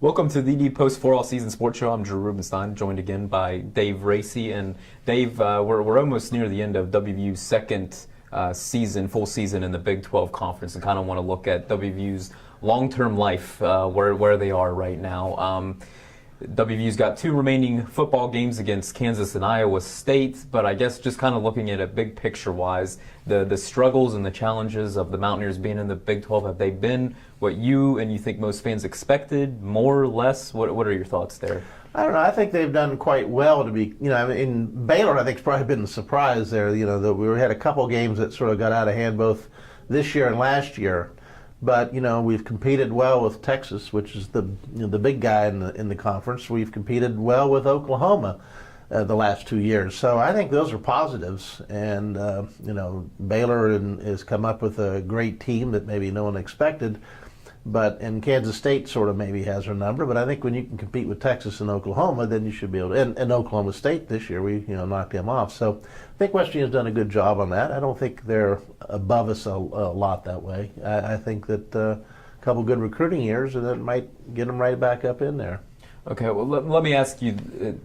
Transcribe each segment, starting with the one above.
Welcome to the TheDPost for All Season Sports Show. I'm Drew Rubenstein, joined again by Dave Racy. And Dave, we're almost near the end of WVU's second full season in the Big 12 Conference, and kind of want to look at WVU's long-term life, where they are right now. WVU's got 2 remaining football games against Kansas and Iowa State, but I guess just kind of looking at it big picture-wise, the struggles and the challenges of the Mountaineers being in the Big 12, have they been what you think most fans expected, more or less? What are your thoughts there? I don't know. I think they've done quite well to be, in Baylor, I think it's probably been a surprise there. That we had a couple games that sort of got out of hand both this year and last year. But we've competed well with Texas, which is the big guy in the conference. We've competed well with Oklahoma the last 2 years. So I think those are positives. And Baylor has come up with a great team that maybe no one expected. And Kansas State sort of maybe has her number. But I think when you can compete with Texas and Oklahoma, then you should be able to. And Oklahoma State this year, we knocked them off. So I think West Virginia's done a good job on that. I don't think they're above us a lot that way. I think that a couple good recruiting years, and that might get them right back up in there. Okay, well, let me ask you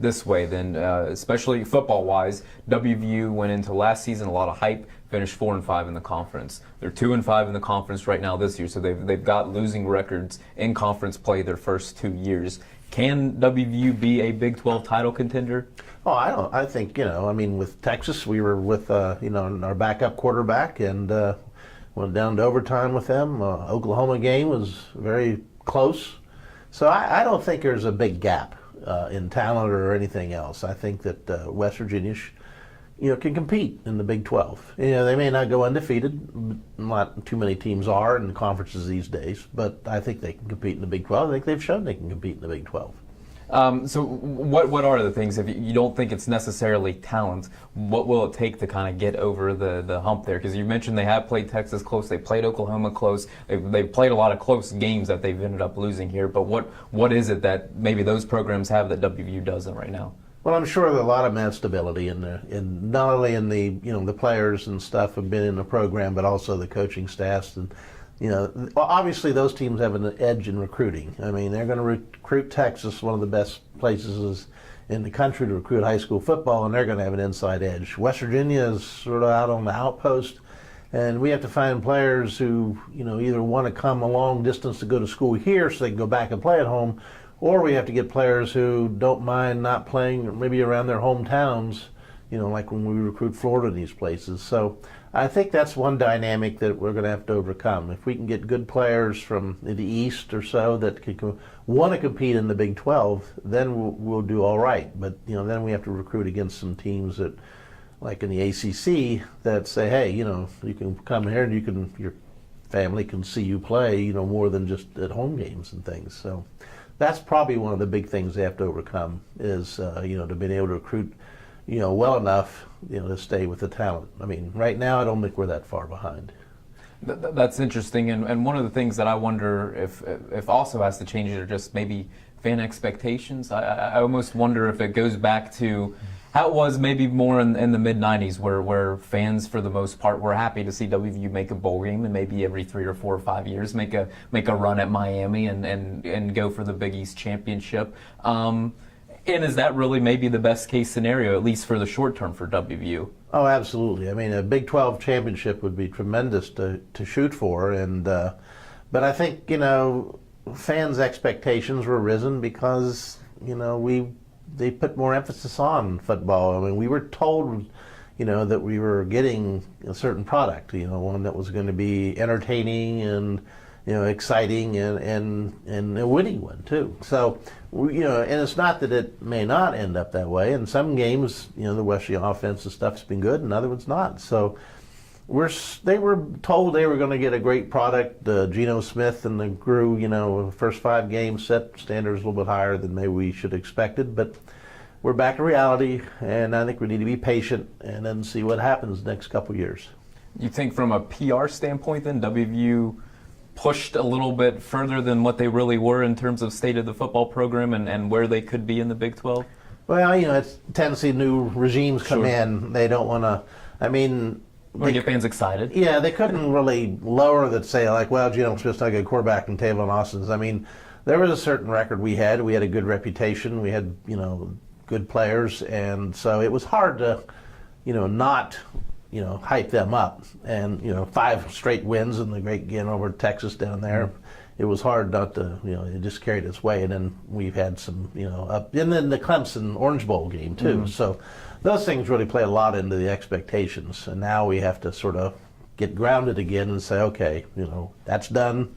this way then, especially football-wise. WVU went into last season, a lot of hype, finished 4-5 in the conference. They're 2-5 in the conference right now this year, so they've got losing records in conference play their first 2 years. Can WVU be a Big 12 title contender? Oh, I think, with Texas, we were with, our backup quarterback and went down to overtime with them. Oklahoma game was very close. So I don't think there's a big gap in talent or anything else. I think that West Virginia can compete in the Big 12. They may not go undefeated. Not too many teams are in the conferences these days, but I think they can compete in the Big 12. I think they've shown they can compete in the Big 12. So what are the things, if you don't think it's necessarily talent, what will it take to kind of get over the hump there? Because you mentioned they have played Texas close, they played Oklahoma close, they've played a lot of close games that they've ended up losing here, but what is it that maybe those programs have that WVU doesn't right now? Well, I'm sure there's a lot of mental stability in not only in the players and stuff have been in the program, but also the coaching staffs. And obviously those teams have an edge in recruiting. I mean, they're going to recruit Texas, one of the best places in the country to recruit high school football, and they're going to have an inside edge. West Virginia is sort of out on the outpost, and we have to find players who either want to come a long distance to go to school here so they can go back and play at home, or we have to get players who don't mind not playing maybe around their hometowns, like when we recruit Florida in these places. So I think that's one dynamic that we're going to have to overcome. If we can get good players from the East or so that want to compete in the Big 12, then we'll do all right. But then we have to recruit against some teams that, like in the ACC, that say, hey, you can come here and your family can see you play, more than just at home games and things. So that's probably one of the big things they have to overcome is, to be able to recruit, well enough, to stay with the talent. I mean, right now, I don't think we're that far behind. That's interesting, and one of the things that I wonder if also has to change are just maybe fan expectations. I almost wonder if it goes back to how it was maybe more in the mid-'90s where fans, for the most part, were happy to see WVU make a bowl game and maybe every 3 or 4 or 5 years make a run at Miami and go for the Big East championship. And is that really maybe the best case scenario, at least for the short term, for WVU? Oh, absolutely. I mean, a Big 12 championship would be tremendous to shoot for, but I think fans' expectations were risen because they put more emphasis on football. I mean, we were told that we were getting a certain product, one that was going to be entertaining and exciting and a winning one too. So, and it's not that it may not end up that way. In some games, the West Virginia offensive stuff's been good, and other ones not. So, they were told they were going to get a great product. Geno Smith and the crew, the first 5 games set standards a little bit higher than maybe we should have expected, but we're back to reality, and I think we need to be patient and then see what happens the next couple of years. You think from a PR standpoint, then WVU pushed a little bit further than what they really were in terms of state of the football program and where they could be in the Big 12? Well, it's Tennessee, new regimes come in. They don't want to, Or get fans excited. Yeah, they couldn't really lower that, say, like, well, Geno Smith's not a good quarterback and Taylor Austin's. there was a certain record we had. We had a good reputation. We had, good players, and so it was hard to, not, hype them up. And 5 straight wins in the great game over Texas down there. It was hard not to, it just carried its way. And then we've had some, up, and then the Clemson Orange Bowl game too. So those things really play a lot into the expectations. And now we have to sort of get grounded again and say, okay, that's done.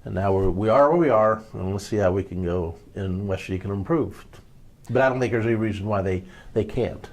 And now we are where we are, and let's see how we can go in West Virginia can improve. But I don't think there's any reason why they can't.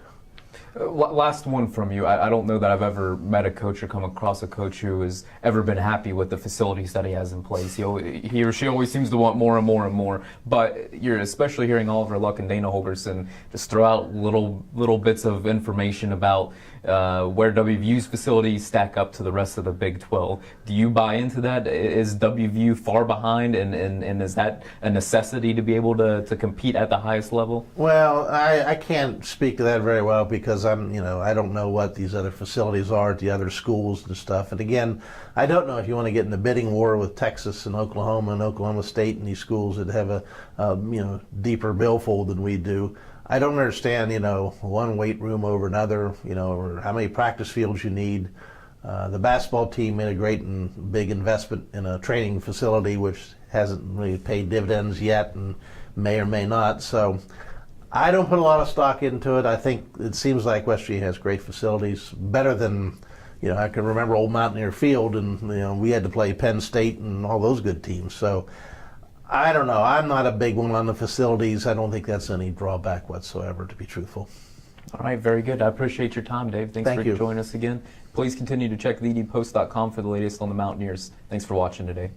Last one from you. I don't know that I've ever met a coach or come across a coach who has ever been happy with the facilities that he has in place. He or she always seems to want more and more and more. But you're especially hearing Oliver Luck and Dana Holgerson just throw out little bits of information about where WVU's facilities stack up to the rest of the Big 12. Do you buy into that? Is WVU far behind, and is that a necessity to be able to compete at the highest level? Well, I can't speak to that very well because I don't know what these other facilities are at the other schools and stuff. And again, I don't know if you want to get in the bidding war with Texas and Oklahoma State and these schools that have a deeper billfold than we do. I don't understand, one weight room over another, or how many practice fields you need. The basketball team made a great and big investment in a training facility, which hasn't really paid dividends yet and may or may not. So I don't put a lot of stock into it. I think it seems like West Virginia has great facilities, better than, I can remember Old Mountaineer Field, and, we had to play Penn State and all those good teams. So I don't know. I'm not a big one on the facilities. I don't think that's any drawback whatsoever, to be truthful. All right, very good. I appreciate your time, Dave. Thanks for joining us again. Please continue to check TheDPost.com for the latest on the Mountaineers. Thanks for watching today.